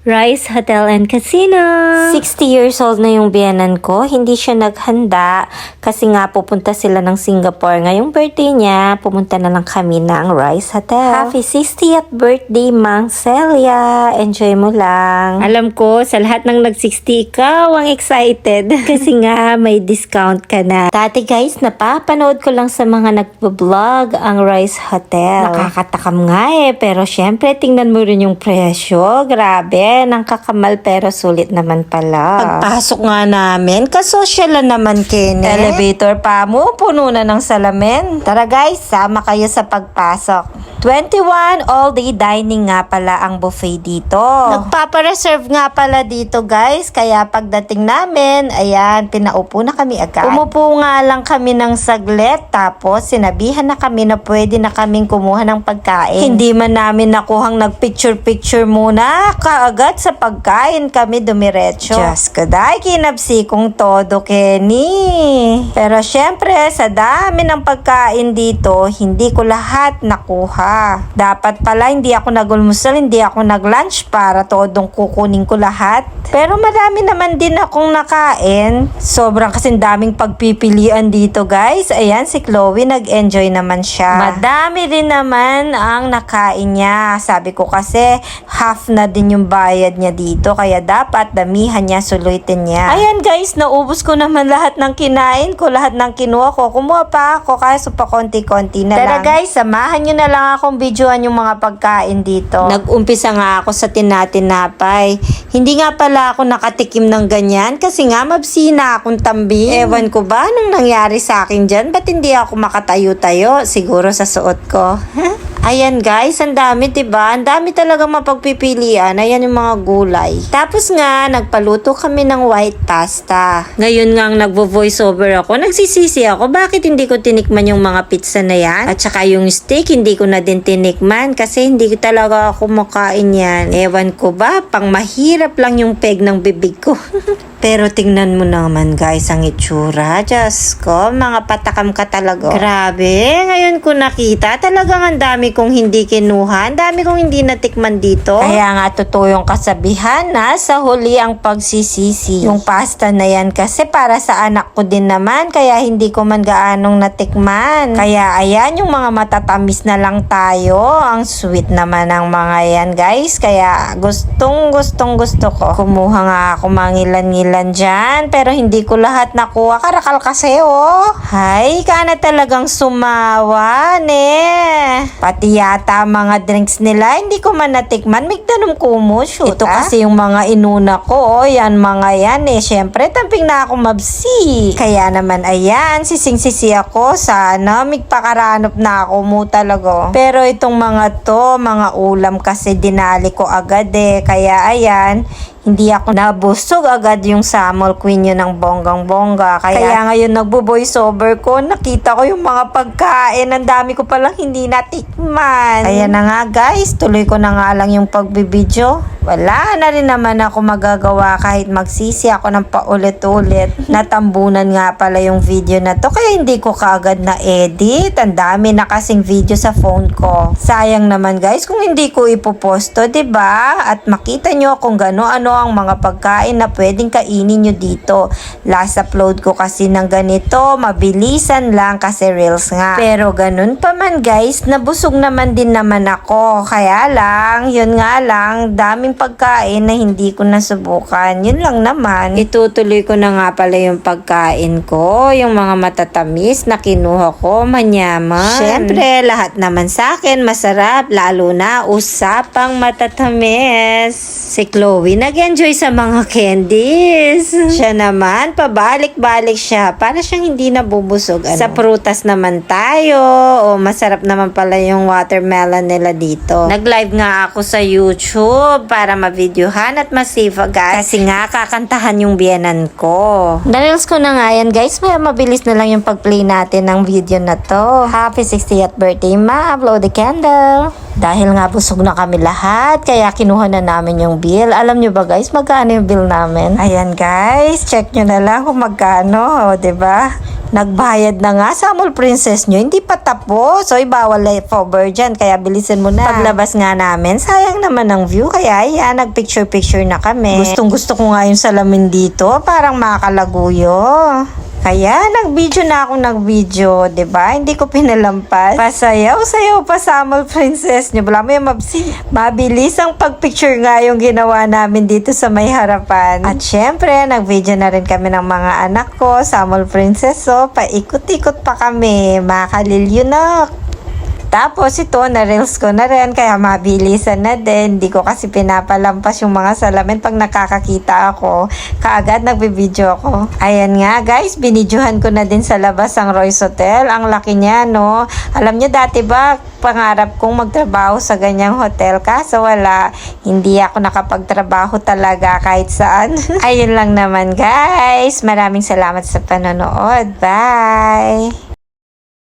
Rice Hotel and Casino. 60 years old na yung biyenan ko. Hindi siya naghanda kasi nga pupunta sila ng Singapore. Ngayong birthday niya, pumunta na lang kami ng Rice Hotel. Happy 60th birthday, Mang Celia. Enjoy mo lang. Alam ko, sa lahat ng nag-60, ikaw ang excited. Kasi nga, may discount ka na. Dati guys, napapanood ko lang sa mga nagbablog ang Rice Hotel. Nakakatakam nga pero syempre, tingnan mo rin yung presyo. Grabe. Nang kakamal pero sulit naman pala. Pagpasok nga namin, kasosyal naman Kenny. Elevator pa mo, puno na ng salamin. Tara guys, sama kayo sa pagpasok. 21 all-day dining nga pala ang buffet dito. Nagpapareserve nga pala dito guys, kaya pagdating namin, ayan, pinaupo na kami agad. Umupo nga lang kami ng saglit, tapos sinabihan na kami na pwede na kaming kumuha ng pagkain. Hindi man namin nakuhang nagpicture-picture muna, kaagad sa pagkain kami dumiretso. Diyos ko, dahil kinabsi kong todo, Kenny. Pero syempre, sa dami ng pagkain dito, hindi ko lahat nakuha. Dapat pala hindi ako nag-almusal, hindi ako nag-lunch para todong kukunin ko lahat. Pero marami naman din akong nakain. Sobrang kasing daming pagpipilian dito guys. Ayan, si Chloe nag-enjoy naman siya. Madami rin naman ang nakain niya. Sabi ko kasi half na din yung bayad niya dito. Kaya dapat damihan niya, sulutin niya. Ayan guys, naubos ko naman lahat ng kinain ko. Lahat ng kinuha ko. Kumuha pa ako kaso pa konti-konti na lang. Tara guys, samahan nyo na lang akong videoan yung mga pagkain dito. Nag-umpisa nga ako sa tinatinapay. Hindi nga pala ako nakatikim ng ganyan kasi nga mabsina akong tambi. Ewan ko ba anong nangyari sa akin dyan? Ba't hindi ako makatayo-tayo? Siguro sa suot ko. Ayan guys, ang dami diba? Ang dami talagang mapagpipilian. Ayan yung mga gulay. Tapos nga, nagpaluto kami ng white pasta. Ngayon nga nagvo-voice over ako. Nagsisisi ako, bakit hindi ko tinikman yung mga pizza na yan? At saka yung steak, hindi ko na din tinikman kasi hindi ko talaga ako makain yan. Ewan ko ba, pang mahirap lang yung peg ng bibig ko. Pero tingnan mo naman guys ang itsura. Diyos ko, mga patakam ka talaga. Grabe, ngayon ko nakita. Talagang ang dami kong hindi kinuha. Ang dami kong hindi natikman dito. Kaya nga totoo yung kasabihan na sa huli ang pagsisisi. Yung pasta na yan kasi para sa anak ko din naman. Kaya hindi ko man gaanong natikman. Kaya ayan yung mga matatamis na lang tayo. Ang sweet naman ng mga yan guys. Kaya gustong gusto ko. Kumuha nga ako mangilan-ngilan dyan, pero hindi ko lahat nakuha. Karakal kasi Hay, kana talagang sumawa Pati yata mga drinks nila, hindi ko man natikman. Migdanom kumo, shoot. Ito kasi yung mga inuna ko, yan mga yan syempre, tamping na ako mabsi. Kaya naman, ayan, sising-sisi ako. Sana, migpakaranop na ako mo talaga. Pero itong mga to, mga ulam kasi dinali ko agad Kaya ayan, hindi ako nabusog agad yung Samol Queen yun ng bonggang-bongga. Kaya ngayon nagbo-voice over ko, nakita ko yung mga pagkain. Ang dami ko palang hindi natikman. Ayan na nga guys, tuloy ko na nga lang yung pagbibideo. Wala na rin naman ako magagawa kahit magsisi ako ng paulit-ulit. Natambunan nga pala yung video na to kaya hindi ko kaagad na edit. Ang dami na kasing video sa phone ko. Sayang naman guys kung hindi ko ipoposto, diba? At makita nyo kung gano-ano ang mga pagkain na pwedeng kainin nyo dito. Last upload ko kasi ng ganito, mabilisan lang kasi reels nga. Pero ganun pa man guys, nabusog naman din naman ako. Kaya lang, yun nga lang, daming pagkain na hindi ko nasubukan. Yun lang naman. Itutuloy ko na nga pala yung pagkain ko, yung mga matatamis na kinuha ko, manyaman. Siyempre, lahat naman sa akin masarap, lalo na usapang matatamis. Si Chloe nag-enjoy sa mga candies. Siya naman, pabalik-balik siya. Para siyang hindi nabubusog. Sa prutas naman tayo. Masarap naman pala yung watermelon nila dito. Nag-live nga ako sa YouTube para ma-videohan at ma-save agad. Kasi nga, kakantahan yung biyenan ko. Nareels ko na nga yan guys. Mabilis na lang yung pag-play natin ng video na to. Happy 60th birthday, ma. Blow the candle. Dahil nga busog na kami lahat, kaya kinuha na namin yung bill. Alam nyo ba guys, magkano yung bill namin? Ayan guys, check nyo na lang kung magkano, o diba? Nagbayad na nga sa Mall Princess nyo, hindi pa tapos. So, bawal leftover dyan, kaya bilisin mo na. Paglabas nga namin, sayang naman ang view, kaya ayan, nagpicture-picture na kami. Gustong-gusto ko nga yung salamin dito, parang makakalaguyo. Kaya, nag-video na akong nag-video, ba diba? Hindi ko pinalampas. Pasayaw-sayaw pa sa Mall Princess nyo. Wala mo yung mabilis ang pag-picture nga yung ginawa namin dito sa may harapan. At syempre, nag-video na rin kami ng mga anak ko sa Mall Princess. So, paikot-ikot pa kami. Makalilyonak. Tapos ito, na-reels ko na rin, kaya mabilisan na din. Hindi ko kasi pinapalampas yung mga salamin pag nakakakita ako. Kaagad nagbibideo ako. Ayan nga guys, binidyohan ko na din sa labas ang Royce Hotel. Ang laki niya, no? Alam niyo dati ba, pangarap kong magtrabaho sa ganyang hotel. Kaso wala, hindi ako nakapagtrabaho talaga kahit saan. Ayun lang naman guys. Maraming salamat sa panonood. Bye!